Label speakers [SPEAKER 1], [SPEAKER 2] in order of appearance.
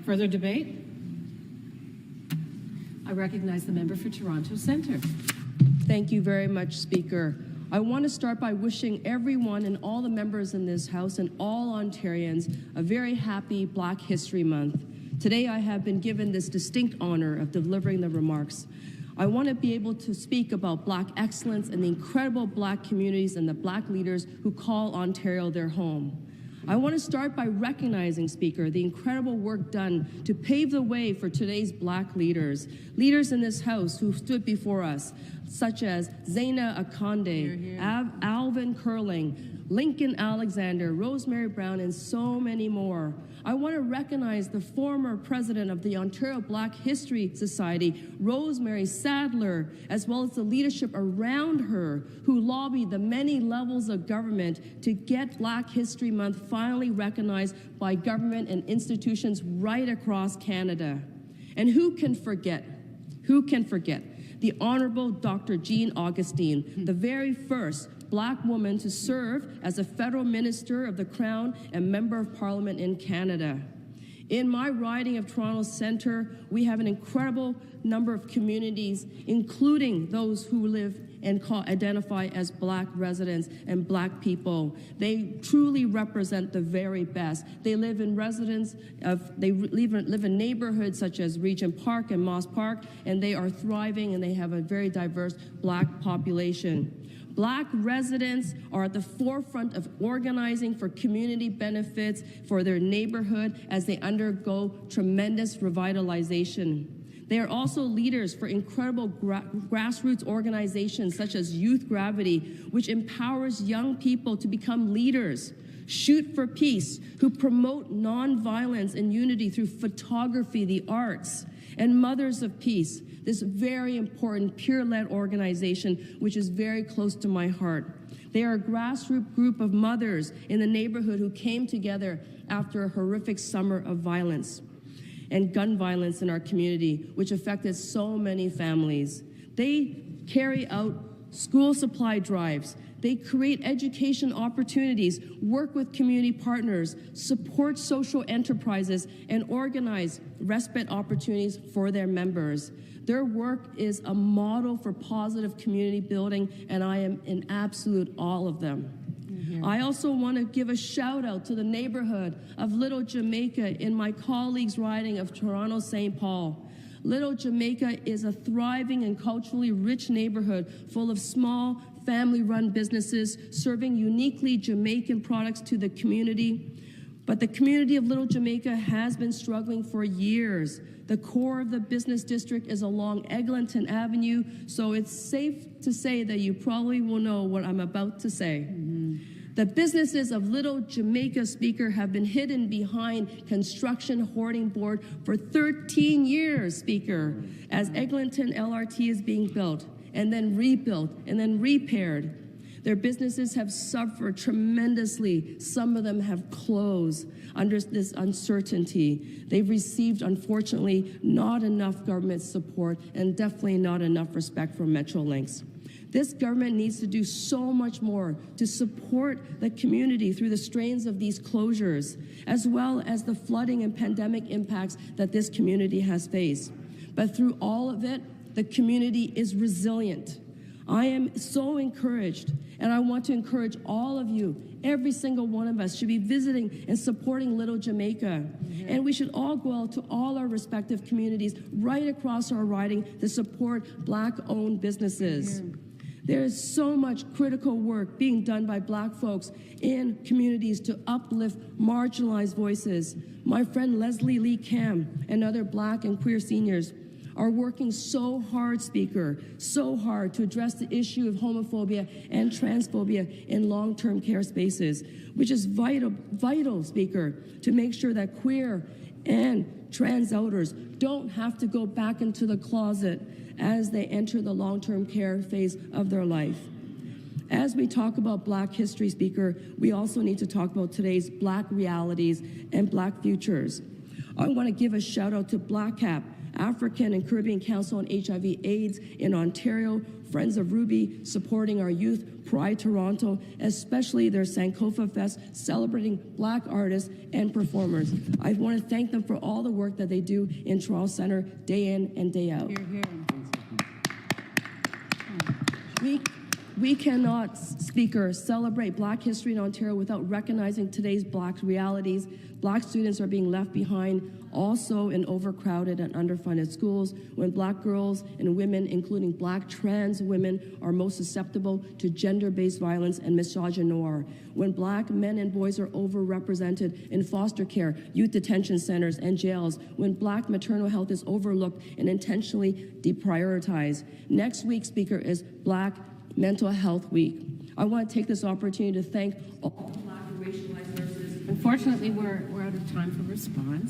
[SPEAKER 1] Further debate? I recognize the member for Toronto Centre.
[SPEAKER 2] Thank you very much, Speaker. I want to start by wishing everyone and all the members in this House and all Ontarians a very happy Black History Month. Today I have been given this distinct honor of delivering the remarks. I want to be able to speak about Black excellence and the incredible Black communities and the Black leaders who call Ontario their home. I want to start by recognizing, Speaker, the incredible work done to pave the way for today's Black leaders in this House who stood before us, such as Zaina Akonde, Alvin Curling, Lincoln Alexander, Rosemary Brown, and so many more. I want to recognize the former president of the Ontario Black History Society, Rosemary Sadler, as well as the leadership around her who lobbied the many levels of government to get Black History Month finally recognized by government and institutions right across Canada. And who can forget the Honorable Dr. Jean Augustine, the very first Black woman to serve as a federal minister of the Crown and member of Parliament in Canada. In my riding of Toronto Centre, we have an incredible number of communities, including those who live and identify as Black residents and Black people. They truly represent the very best. They live in live in neighborhoods such as Regent Park and Moss Park, and they are thriving and they have a very diverse Black population. Black residents are at the forefront of organizing for community benefits for their neighborhood as they undergo tremendous revitalization. They are also leaders for incredible grassroots organizations such as Youth Gravity, which empowers young people to become leaders. Shoot for Peace, who promote nonviolence and unity through photography, the arts, and Mothers of Peace, this very important peer-led organization which is very close to my heart. They are a grassroots group of mothers in the neighborhood who came together after a horrific summer of violence and gun violence in our community, which affected so many families. They carry out school supply drives. They create education opportunities, work with community partners, support social enterprises, and organize respite opportunities for their members. Their work is a model for positive community building, and I am in absolute awe of them. I also want to give a shout out to the neighborhood of Little Jamaica in my colleagues' riding of Toronto St. Paul. Little Jamaica is a thriving and culturally rich neighborhood full of small, family-run businesses serving uniquely Jamaican products to the community. But the community of Little Jamaica has been struggling for years. The core of the business district is along Eglinton Avenue, so it's safe to say that you probably will know what I'm about to say. The businesses of Little Jamaica, Speaker, have been hidden behind construction hoarding board for 13 years, Speaker, as Eglinton LRT is being built and then rebuilt and then repaired. Their businesses have suffered tremendously. Some of them have closed under this uncertainty. They've received, unfortunately, not enough government support and definitely not enough respect from Metrolinx. This government needs to do so much more to support the community through the strains of these closures, as well as the flooding and pandemic impacts that this community has faced. But through all of it, the community is resilient. I am so encouraged, and I want to encourage all of you. Every single one of us should be visiting and supporting Little Jamaica. And we should all go out to all our respective communities right across our riding to support Black-owned businesses. There is so much critical work being done by Black folks in communities to uplift marginalized voices. My friend Leslie Lee Cam and other Black and queer seniors are working so hard, Speaker, so hard to address the issue of homophobia and transphobia in long-term care spaces, which is vital, Speaker, to make sure that queer and trans elders don't have to go back into the closet as they enter the long-term care phase of their life. As we talk about Black history, Speaker, we also need to talk about today's Black realities and Black futures. I want to give a shout out to Black Cap, African and Caribbean Council on HIV/AIDS in Ontario, Friends of Ruby supporting our youth, Pride Toronto, especially their Sankofa Fest celebrating Black artists and performers. I want to thank them for all the work that they do in Toronto Centre day in and day out.
[SPEAKER 1] Hear, hear.
[SPEAKER 2] We cannot, Speaker, celebrate Black history in Ontario without recognizing today's Black realities. Black students are being left behind, also in overcrowded and underfunded schools, when Black girls and women, including Black trans women, are most susceptible to gender-based violence and misogynoir, when Black men and boys are overrepresented in foster care, youth detention centers, and jails, when Black maternal health is overlooked and intentionally deprioritized. Next week, Speaker, is Black Mental Health Week. I want to take this opportunity to thank all Black and racialized nurses.
[SPEAKER 1] Unfortunately, we're out of time for response.